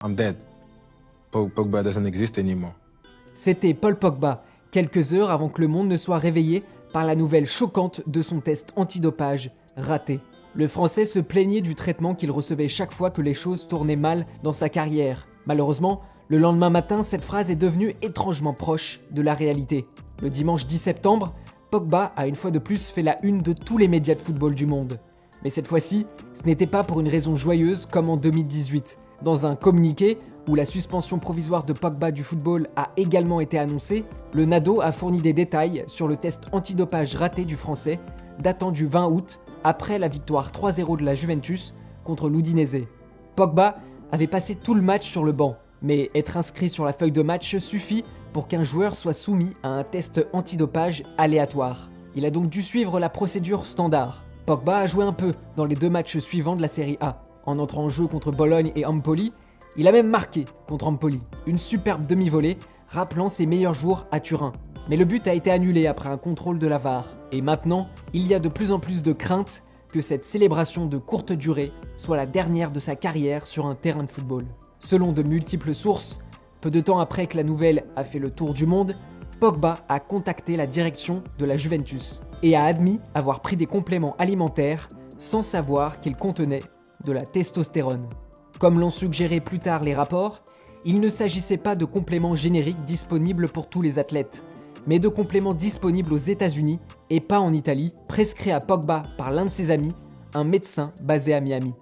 I'm dead. Pogba doesn't exist anymore. C'était Paul Pogba, quelques heures avant que le monde ne soit réveillé par la nouvelle choquante de son test antidopage raté. Le Français se plaignait du traitement qu'il recevait chaque fois que les choses tournaient mal dans sa carrière. Malheureusement, le lendemain matin, cette phrase est devenue étrangement proche de la réalité. Le dimanche 10 septembre, Pogba a une fois de plus fait la une de tous les médias de football du monde. Mais cette fois-ci, ce n'était pas pour une raison joyeuse comme en 2018. Dans un communiqué où la suspension provisoire de Pogba du football a également été annoncée, le NADO a fourni des détails sur le test antidopage raté du Français, datant du 20 août, après la victoire 3-0 de la Juventus contre l'Udinese. Pogba avait passé tout le match sur le banc, mais être inscrit sur la feuille de match suffit pour qu'un joueur soit soumis à un test antidopage aléatoire. Il a donc dû suivre la procédure standard. Pogba a joué un peu dans les 2 matchs suivants de la Série A. En entrant en jeu contre Bologne et Empoli, il a même marqué contre Empoli. Une superbe demi-volée rappelant ses meilleurs jours à Turin. Mais le but a été annulé après un contrôle de la VAR. Et maintenant, il y a de plus en plus de crainte que cette célébration de courte durée soit la dernière de sa carrière sur un terrain de football. Selon de multiples sources, peu de temps après que la nouvelle a fait le tour du monde, Pogba a contacté la direction de la Juventus et a admis avoir pris des compléments alimentaires sans savoir qu'ils contenaient de la testostérone. Comme l'ont suggéré plus tard les rapports, il ne s'agissait pas de compléments génériques disponibles pour tous les athlètes, mais de compléments disponibles aux États-Unis et pas en Italie, prescrits à Pogba par l'un de ses amis, un médecin basé à Miami.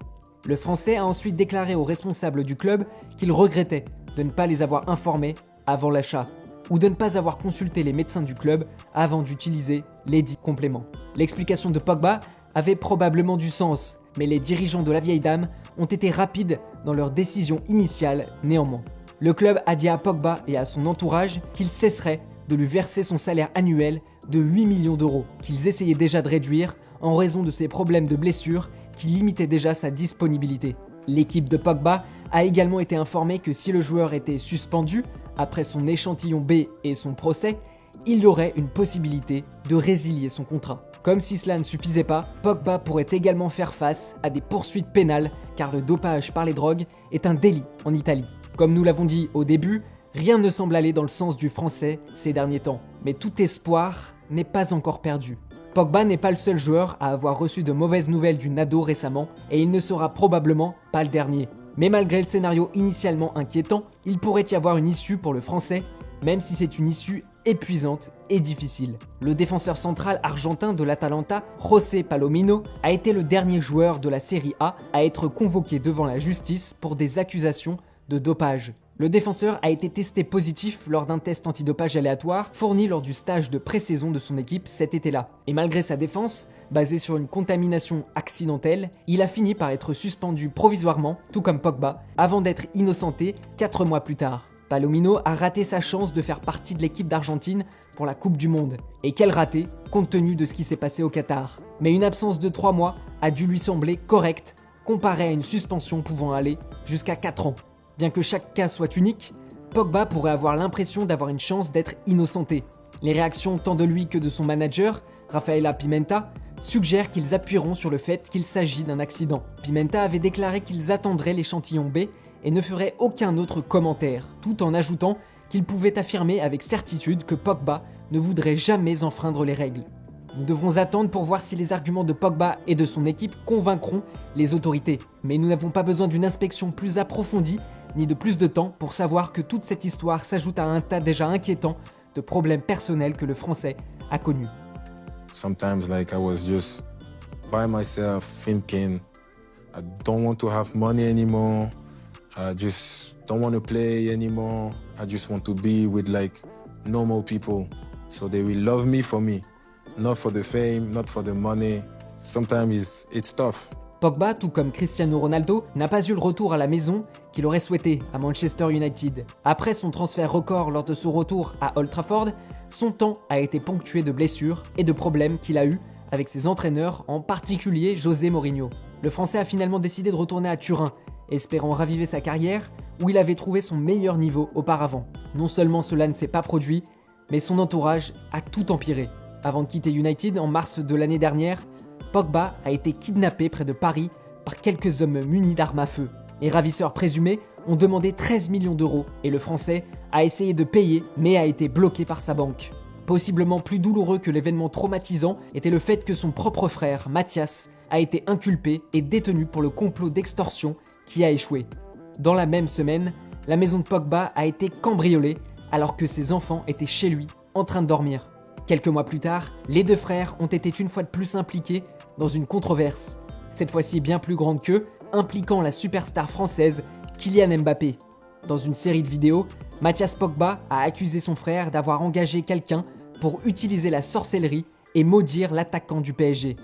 Le Français a ensuite déclaré aux responsables du club qu'il regrettait de ne pas les avoir informés avant l'achat, ou de ne pas avoir consulté les médecins du club avant d'utiliser les dits compléments. L'explication de Pogba avait probablement du sens, mais les dirigeants de la vieille dame ont été rapides dans leur décision initiale néanmoins. Le club a dit à Pogba et à son entourage qu'ils cesseraient de lui verser son salaire annuel de 8 millions d'euros, qu'ils essayaient déjà de réduire en raison de ses problèmes de blessure qui limitaient déjà sa disponibilité. L'équipe de Pogba a également été informée que si le joueur était suspendu après son échantillon B et son procès, il y aurait une possibilité de résilier son contrat. Comme si cela ne suffisait pas, Pogba pourrait également faire face à des poursuites pénales car le dopage par les drogues est un délit en Italie. Comme nous l'avons dit au début, rien ne semble aller dans le sens du français ces derniers temps, mais tout espoir n'est pas encore perdu. Pogba n'est pas le seul joueur à avoir reçu de mauvaises nouvelles du NADO récemment et il ne sera probablement pas le dernier. Mais malgré le scénario initialement inquiétant, il pourrait y avoir une issue pour le français, même si c'est une issue épuisante et difficile. Le défenseur central argentin de l'Atalanta, José Palomino, a été le dernier joueur de la Série A à être convoqué devant la justice pour des accusations de dopage. Le défenseur a été testé positif lors d'un test antidopage aléatoire fourni lors du stage de pré-saison de son équipe cet été-là. Et malgré sa défense, basée sur une contamination accidentelle, il a fini par être suspendu provisoirement, tout comme Pogba, avant d'être innocenté 4 mois plus tard. Palomino a raté sa chance de faire partie de l'équipe d'Argentine pour la Coupe du Monde. Et quel raté, compte tenu de ce qui s'est passé au Qatar. Mais une absence de 3 mois a dû lui sembler correcte, comparée à une suspension pouvant aller jusqu'à 4 ans. Bien que chaque cas soit unique, Pogba pourrait avoir l'impression d'avoir une chance d'être innocenté. Les réactions tant de lui que de son manager, Rafaela Pimenta, suggèrent qu'ils appuieront sur le fait qu'il s'agit d'un accident. Pimenta avait déclaré qu'ils attendraient l'échantillon B et ne feraient aucun autre commentaire, tout en ajoutant qu'il pouvait affirmer avec certitude que Pogba ne voudrait jamais enfreindre les règles. Nous devrons attendre pour voir si les arguments de Pogba et de son équipe convaincront les autorités. Mais nous n'avons pas besoin d'une inspection plus approfondie ni de plus de temps pour savoir que toute cette histoire s'ajoute à un tas déjà inquiétant de problèmes personnels que le Français a connus. Sometimes I was just by myself thinking, I don't want to have money anymore. I just don't want to play anymore. I just want to be with normal people. So they will love me for me. Not for the fame, not for the money. Sometimes it's tough. Pogba, tout comme Cristiano Ronaldo, n'a pas eu le retour à la maison qu'il aurait souhaité à Manchester United. Après son transfert record lors de son retour à Old Trafford, son temps a été ponctué de blessures et de problèmes qu'il a eus avec ses entraîneurs, en particulier José Mourinho. Le Français a finalement décidé de retourner à Turin, espérant raviver sa carrière où il avait trouvé son meilleur niveau auparavant. Non seulement cela ne s'est pas produit, mais son entourage a tout empiré. Avant de quitter United en mars de l'année dernière, Pogba a été kidnappé près de Paris par quelques hommes munis d'armes à feu. Les ravisseurs présumés ont demandé 13 millions d'euros et le Français a essayé de payer mais a été bloqué par sa banque. Possiblement plus douloureux que l'événement traumatisant était le fait que son propre frère, Mathias, a été inculpé et détenu pour le complot d'extorsion qui a échoué. Dans la même semaine, la maison de Pogba a été cambriolée alors que ses enfants étaient chez lui en train de dormir. Quelques mois plus tard, les deux frères ont été une fois de plus impliqués dans une controverse, cette fois-ci bien plus grande qu'eux, impliquant la superstar française Kylian Mbappé. Dans une série de vidéos, Mathias Pogba a accusé son frère d'avoir engagé quelqu'un pour utiliser la sorcellerie et maudire l'attaquant du PSG.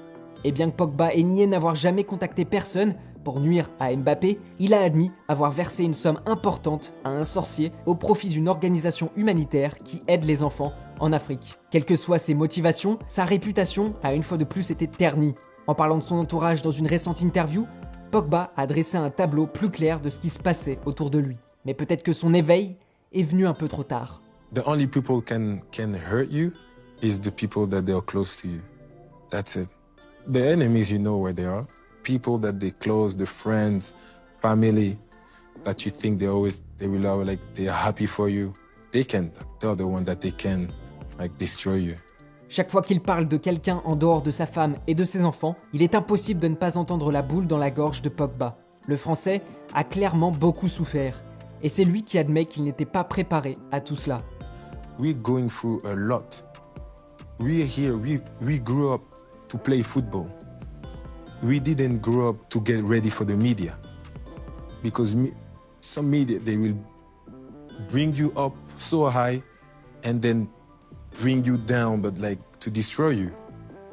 Et bien que Pogba ait nié n'avoir jamais contacté personne pour nuire à Mbappé, il a admis avoir versé une somme importante à un sorcier au profit d'une organisation humanitaire qui aide les enfants en Afrique. Quelles que soient ses motivations, sa réputation a une fois de plus été ternie. En parlant de son entourage dans une récente interview, Pogba a dressé un tableau plus clair de ce qui se passait autour de lui. Mais peut-être que son éveil est venu un peu trop tard. The only people can hurt you is the people that they are close to you. That's it. The enemies, you know where they are. People that they close, the friends, family, that you think they will always, like, they are happy for you. They're the ones that they can, like, destroy you. Chaque fois qu'il parle de quelqu'un en dehors de sa femme et de ses enfants, il est impossible de ne pas entendre la boule dans la gorge de Pogba. Le Français a clairement beaucoup souffert. Et c'est lui qui admet qu'il n'était pas préparé à tout cela. We're going through a lot. We're here, we grew up to play football. We didn't grow up to get ready for the media. Because some media, they will bring you up so high and then bring you down, but like to destroy you.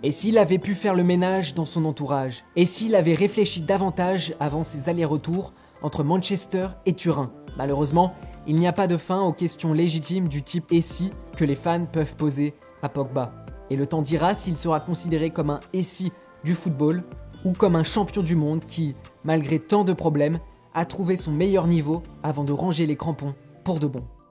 Et s'il avait pu faire le ménage dans son entourage? Et s'il avait réfléchi davantage avant ses allers-retours entre Manchester et Turin? Malheureusement, il n'y a pas de fin aux questions légitimes du type « et si » que les fans peuvent poser à Pogba. Et le temps dira s'il sera considéré comme un « et si » du football ou comme un champion du monde qui, malgré tant de problèmes, a trouvé son meilleur niveau avant de ranger les crampons pour de bon.